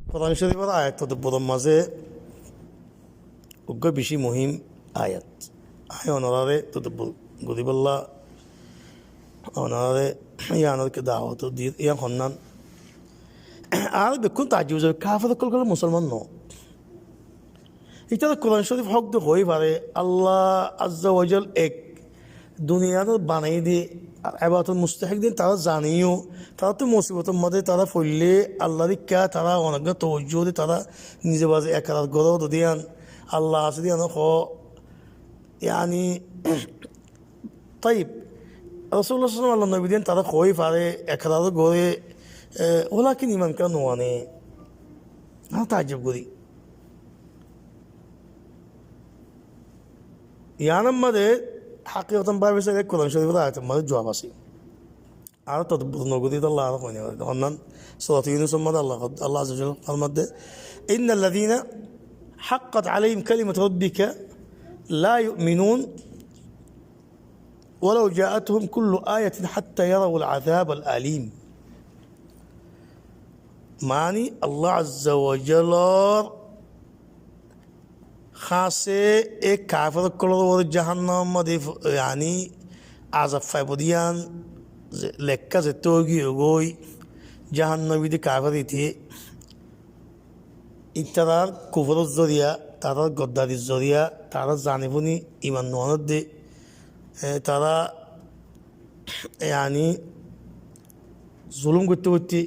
কোরআন শরীফের আয়াত বড় মাঝে উগ্র বেশি মহিম আয়াত আয় অনারে তো গরিবল্লা অনারে ইয়ানকে দাওয়াত দিয়ে ইয়া হন্নান আর বেকুন তাজিব যাবে কাফের কল মুসলমান ন এটা কোরআন শরীফ হক তো হয়ে পারে আল্লাহ আজ্জা ওয়াজাল এক দুনিয়াতে বানাই দিয়ে এবার মুস্তাহিক দিন তারা জানিও তারা তো মুসিবতের মধ্যে তারা ফললে আল্লাহ রিক্কা তারা অনেক তৌজ্য দিয়ে তারা নিজে বাজে একার গরো দিয়ান আল্লাহ আছে দিয়ান হ ইয়ানি তাইব রসুল্লাহ আল্লাহ নবী দিন তারা হয়ে পারে একার গড়ে ওলা কি ইমান কেন নোয়ানে না তাজ্জব করি ইয়ানার মধ্যে হাকিকতন ভাবে সে কোরআন শরীফের আয়াতের মধ্যে জবাব আছে আর তদব্বর নগরী আল্লাহ আর কইনে অন্যান সূরা ইউনূস মধ্যে আল্লাহ আযজা ওয়াজাল ফরমাতে ইন্নাল্লাযীনা হাক্কাত আলাইহিম কালিমাতু রাব্বিকা লা ইউমিনুন ওয়ালাউ জাআতহুম কুল্লু আয়াতিন হাত্তা ইয়ারাউল আযাবাল আলীম মানে আল্লাহ আযজা ওয়াজাল খাসে এক কাফের কলর জাহান্নাম yani azab faibodiyan lekka ze togi goy জাহান্নামী দি কাফের ইতি ইতারার কুফর জরিয়া তারা গদ্দারির জরিয়া তারা জানিবনি ইমান নোয়ানোর দে তারা yani জুলুম করতে করতে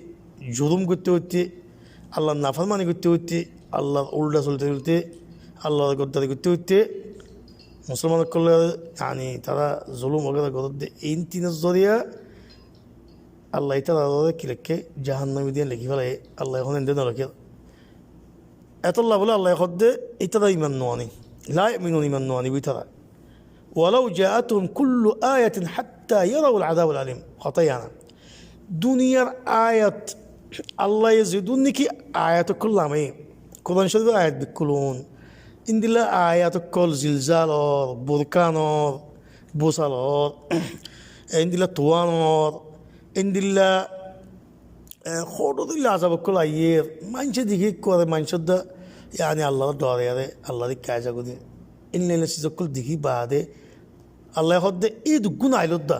জুলুম করতে করতে আল্লাহর নাফরমানি করতে করতে আল্লাহর উল্টা চলতে চলতে আল্লাহর গদ্দারি করতে করতে মুসলমান করলে yani তারা জুলুম वगैरह করতে এই তিনের জরিয়া আল্লাহ তারা কি লেখে জাহান্নামী দিয়ে লিখি ফেলে আল্লাহ এখন এনে লেখে এতল্লাহ বলে আল্লাহ খদ্দে ইতারা ইমান নোয়ানি লা ইউমিনুন ইমান নোয়ানি বিতারা ওয়ালাউ জাআতুহুম কুল্লু আয়াতিন হাত্তা ইয়ারাউল আযাবাল আলীম খতায়ানা দুনিয়ার আয়াত আল্লাহ ইয়াজিদুন কি আয়াত কুল্লামে কোরআন শরীফের আয়াত বিকুলুন ইন্দিলা আয়াত কল জিলজালর বুরকানর বুসালর ইন্দিলা তুয়ানর ইন্দিলা খোদিল্লা আজাব কল আইয়ের মানুষের দিকে করে মানুষের দা yani আল্লাহর ডরে আরে আল্লাহর কাজ আগুদি ইন্দিলা সিজকল দিকে বাদে আল্লাহ হদ্দে ঈদ গুণ আইলুদ্দা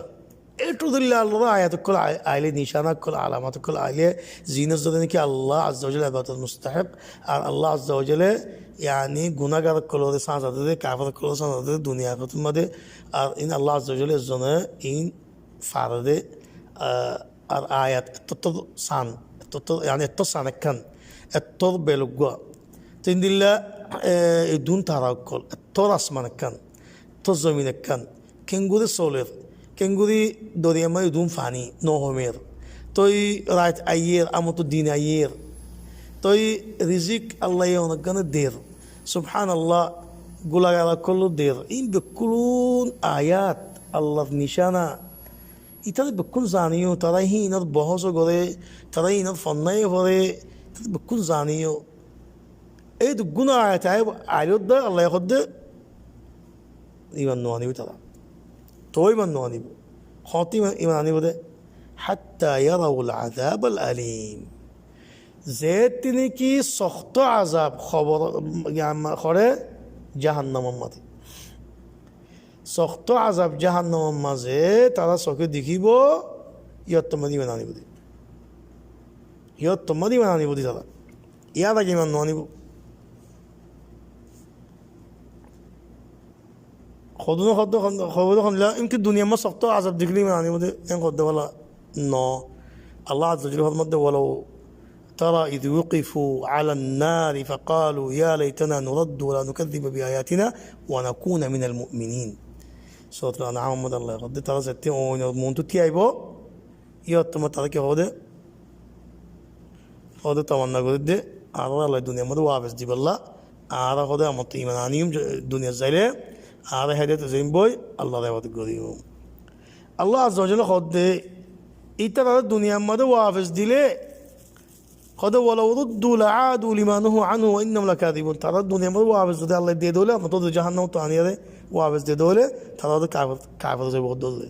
এটু দিল্লা আল্লাহ আয়াত কল আইলে নিশানা কল আলামাত কল আইলে জিনাস যদি নাকি আল্লাহ আজ্জা ওয়াজাল ইবাদত মুস্তাহিক আর আল্লাহ আজ্জা ওয়াজাল yani গুনাহগার কলরে সাজাদে কাফের কলরে সাজাদে দুনিয়া আখিরাতের মধ্যে আর ইন আল্লাহ আজ্জা ওয়াজাল জন্য ইন ফারদে আর আয়াত তত সান তত yani এত সান একখান এত বেলুগা তিন দিল্লা এই দুন তারা কল এত আসমান একখান এত জমিন একখান কেঙ্গুরি সোলের কেঙ্গুরি দরিয়ামাই দুন ফানি নহমের তই রাত আইয়ের আমতো দিন আইয়ের তই রিজিক আল্লাহ অনেকখানে দের সুবহান আল্লাহ গুলাগালা করলো দের ইন বেকুলুন আয়াত আল্লাহর নিশানা ইতারে বেকুন জানিও তারাই ইনার বহস করে তারাই ইনার ফন্নাই করে বেকুন জানিও এই দুগুণ আয়াত আয়োদ্দ আল্লাহ হদ্দে ইমান নোয়ানিব তারা তো ইমান নোয়ানিব হতি ইমান আনিব দে হাত্তা ইয়ারাউল আযাবাল আলীম যে তিনি কি শক্ত আজাব খবর করে জাহান্নামের মাঝে শক্ত আজাব জাহান্নামের মাঝে তারা চোখে দেখিব ইয়ত তোমার ইমান আনিব দি ইয়ত তোমার ইমান আনিব দি তারা ইয়ার আগে ইমান আনিব খদুনো খদ্দ খবর খনলা এমকি দুনিয়া মা শক্ত আজাব দেখলি ইমান আনিব দে এম খদ্দ বলা ন আল্লাহ আজ্জা ওয়াজাল মধ্যে বলো ترى إذ وقفوا على النار فقالوا يا ليتنا نرد ولا نكذب بآياتنا ونكون من المؤمنين سورة الأنعام مد الله قد ترى ستي أو مونتو تي أيبو يوتما ترى كي هذا تمنى قد أرى الله الدنيا مد وابس دي بالله أرى هذا أمط إيمانانيهم الدنيا زيله أرى هذا تزين بوي الله ريوت قديم الله عز وجل قد إترى الدنيا مد وابس دي قد ولو ردوا لعادوا لما نهوا عنه وانهم لكاذبون ترى الدنيا ما وابس ده الله دي دوله متود جهنم ثانيه ده وابس دي دوله ترى ده كافر زي بود دوله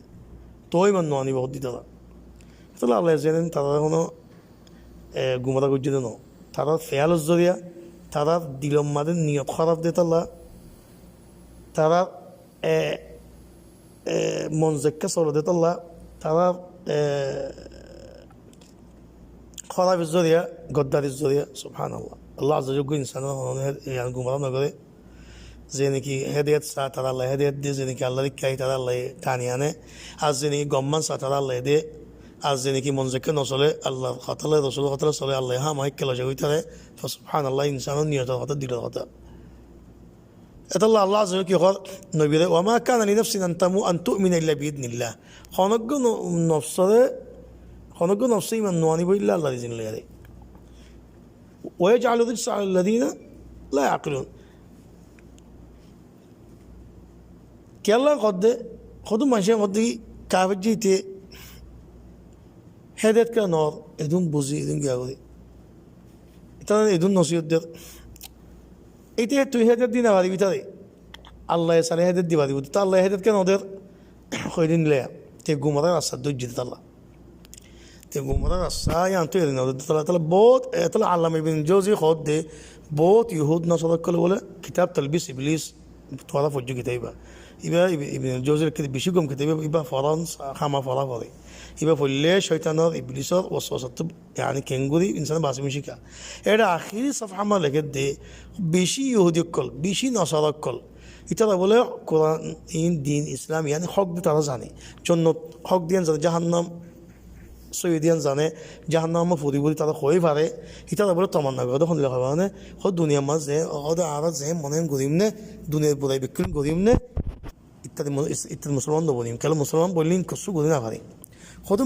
توي من نوني بود دي ترى الله زين ترى هنا গুমরা করছে না তারা ফেয়াল জরিয়া তারা দিলম মাদের নিয়ত খারাপ দে তাল্লা তারা মনজেক্কা চলো দে তাল্লা তারা খারাপের জরিয়া গদ্দারির জরিয়া সুবহানাল্লাহ আল্লাহ যোগ্য ইনসান গুমরা নগরে যে নাকি হেদিয়ত চা তারা আল্লাহ হেদিয়ত দিয়ে যে নাকি আল্লাহ রিক্ষাই তারা আল্লাহ টানি আনে আর যে নাকি গম্মান চা তারা আল্লাহ দিয়ে আর যে নাকি মনজেক্কা নচলে আল্লাহ খাতালে রসুল খাতালে চলে আল্লাহ হা মাইক্যা লজে হই তারে সুবহানাল্লাহ ইনসানের নিয়তের কথা দিলের কথা এটা আল্লাহ আজ কি হল নবীরে ওয়ামা কানা লিনাফসিন আন তুমিনা ইল্লা বিইذনিল্লাহ খনজ্ঞ নফসে ইমান নোয়ানি বইল্লা আল্লাহ রিজিন লাগে ওয়াজআলু রিজসা আলাল্লাযিনা লা ইয়াকিলুন কেলা কদে খদু মানুষের মধ্যে কাগজ জিতে হেদেত কে নর এদুম বুঝি এদুম গিয়া করি এটা এদুম নসিহতদের এইটা তুই হেদের দিন আবার ভিতরে আল্লাহ সালে হেদের দিবা দিব তা আল্লাহ হেদের কেন ওদের কইদিন লে তে গুমরার রাস্তা দুই জিতে তাল্লাহ তে গুমরার রাস্তা ইয়ান তুই এদিন ওদের তাল্লাহ তাহলে বহুত তাহলে আল্লামা ইবনে জৌজি খদ দে বহুত ইহুদ নসরত কলে বলে কিতাব তালবিস ইবলিস তোরা ফজ্জ কিতাইবা ইবা ইবনে জৌজির বেশি কম কিতাইবা ইবা ফরান্স খামা ফরা করে ইবা ফলে শয়তানের ইবলিসর ওয়াসওয়াসাত يعني কেঙ্গুরি ইনসান বাসমি শিকা এটা আখিরি সফহা আমরা লিখে দে বেশি ইহুদি কল বেশি নসারক কল ইতারা বলে কোরআন দিন ইসলাম ইয়ানি হক দিয়ে তারা জানে জন্য হক দিয়ে জানে জাহান্নাম সৈদিয়ান জানে জাহান্নাম ফুরি তারা হয়ে পারে ইতারা বলে তমান্না করে তখন লেখা মানে হ দুনিয়ার মাঝে ওদের আর যে মনে গরিম নে দুনিয়ার বুড়াই বিক্রি গরিম নে ইত্যাদি ইত্যাদি মুসলমান বলিম কেন মুসলমান বললেন কষ্ট গরি না পারে হয়তো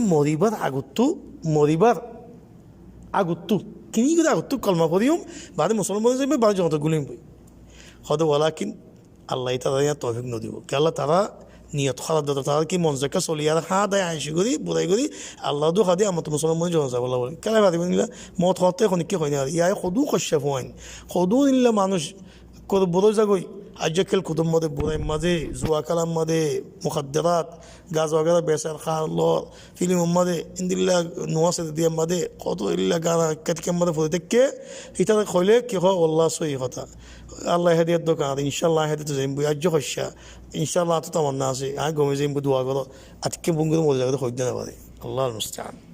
মরিবার আগত্তু কিনি করে আগত্তু কলমা করিম বাদে মুসলমান যাবে বাদে জনতা গুলিম বই হয়তো বলা কিন আল্লাহ তারা ইয়ার তৌফিক নদিব কেলা তারা নিয়ত খারাপ দাদা তারা কি মনজাকা চলিয়ার হা দায় আইসি করি বুড়াই করি আল্লাহ দু খাদি আমার তো মুসলমান জন যাব বলে কেলা ভাবি নিলা মত হতে এখন কি হয় না ইয়াই সদু কশ্যা ফোয়াইন সদু নিলে মানুষ করে বুড়ো যাগই আজকাল কুতুব মধ্যে বুড়াই মাঝে জুয়া কালাম মাঝে মুখাদ্দারাত গাছ ওয়াগারা বেসার খাওয়ার ফিল্ম মাঝে ইন্দিল্লা নোয়াসে দিয়ে মাঝে কত ইল্লা গানা কেটকে মাঝে ফুটে থেকে এটা কইলে কি হয় আল্লাহ সই কথা আল্লাহ হেদিয়ার দোকান ইনশাল্লাহ হেদিতে যাইম বই আজ্য খস্যা ইনশাল্লাহ তো আমার না আছে গমে যাইম দোয়া করো আজকে বুঙ্গুর মধ্যে জায়গাতে হইতে না পারে আল্লাহর মুস্তাআন